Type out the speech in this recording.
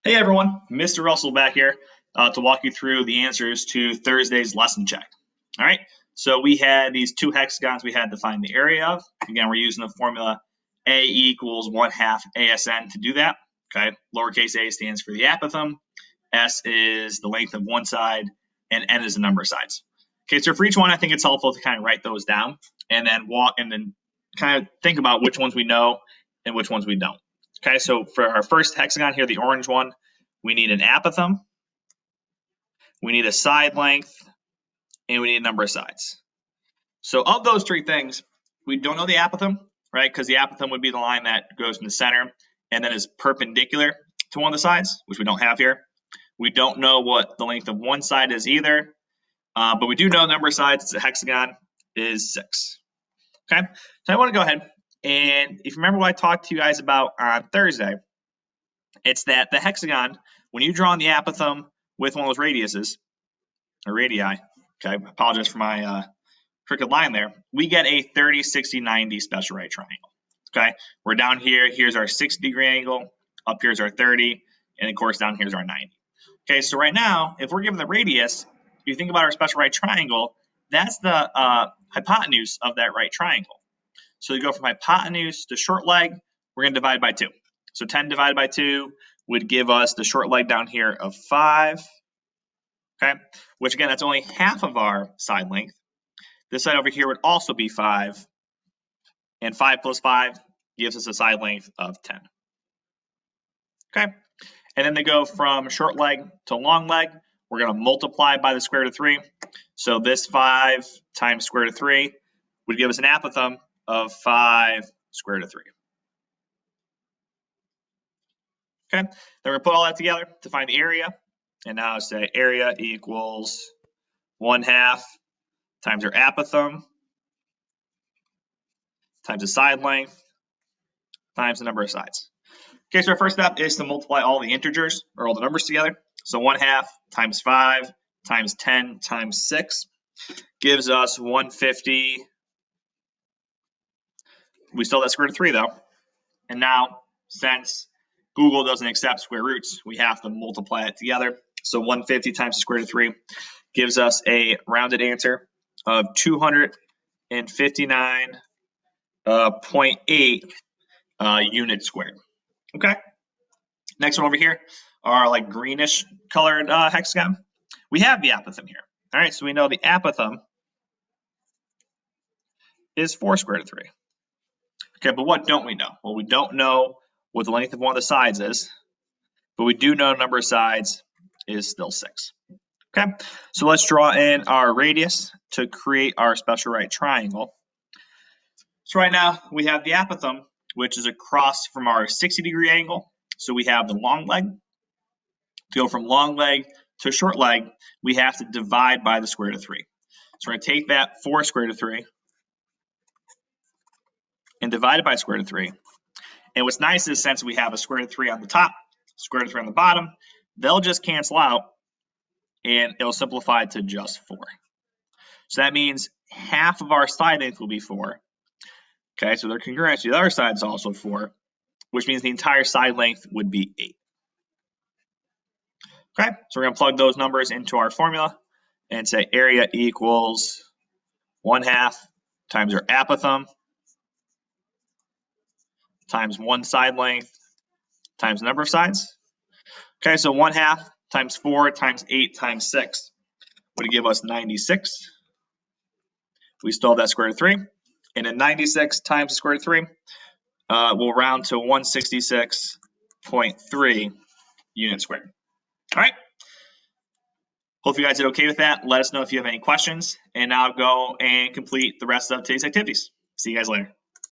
Hey everyone, Mr. Russell back here to walk you through the answers to Thursday's lesson check. All right, so we had these two hexagons we had to find the area of. Again, we're using the formula A equals 1/2 ASN to do that. Okay, lowercase a stands for the apothem, S is the length of one side, and N is the number of sides. Okay, so for each one, I think it's helpful to kind of write those down and then kind of think about which ones we know and which ones we don't. Okay, so for our first hexagon here, the orange one, we need an apothem, we need a side length, and we need a number of sides. So of those three things, we don't know the apothem, right? Because the apothem would be the line that goes in the center and then is perpendicular to one of the sides, which we don't have here. We don't know what the length of one side is either, but we do know the number of sides. It's a hexagon is 6. Okay, so I want to go ahead and if you remember what I talked to you guys about on Thursday, it's that the hexagon, when you draw on the apothem with one of those radiuses, or radii, okay, I apologize for my crooked line there, we get a 30, 60, 90 special right triangle. Okay, we're down here, here's our 60-degree angle, up here's our 30, and of course down here's our 90. Okay, so right now, if we're given the radius, if you think about our special right triangle, that's the hypotenuse of that right triangle. So you go from hypotenuse to short leg, we're going to divide by 2. So 10 divided by 2 would give us the short leg down here of 5. Okay, which again, that's only half of our side length. This side over here would also be 5. And 5 plus 5 gives us a side length of 10. Okay, and then they go from short leg to long leg. We're going to multiply by the square root of 3. So this 5 times square root of 3 would give us an apothem of 5 square root of 3. Okay, then we're going to put all that together to find the area. And now say area equals 1/2 times our apothem times the side length times the number of sides. Okay, so our first step is to multiply all the integers or all the numbers together. So 1/2 times 5 times 10 times 6 gives us 150. We still have that square root of 3 though. And now, since Google doesn't accept square roots, we have to multiply it together. So 150 times the square root of 3 gives us a rounded answer of 259.8 units squared. Okay. Next one over here are like greenish colored hexagon. We have the apothem here. All right, so we know the apothem is 4 square root of 3. Okay, but what don't we know? Well, we don't know what the length of one of the sides is, but we do know the number of sides is still 6. Okay, so let's draw in our radius to create our special right triangle. So right now we have the apothem, which is across from our 60-degree angle. So we have the long leg. To go from long leg to short leg, we have to divide by the square root of 3. So we're going to take that 4 square root of 3 and divide it by square root of 3. And what's nice is since we have a square root of 3 on the top, square root of 3 on the bottom, they'll just cancel out and it'll simplify to just 4. So that means half of our side length will be 4. Okay, so they're congruent to the other side is also 4, which means the entire side length would be 8. Okay, so we're going to plug those numbers into our formula and say area equals 1/2 times our apothem times one side length times the number of sides. Okay, so 1/2 times 4 times 8 times 6 would give us 96. We still have that square root of 3. And then 96 times the square root of 3 will round to 166.3 units squared. All right. Hope you guys did okay with that. Let us know if you have any questions. And now go and complete the rest of today's activities. See you guys later.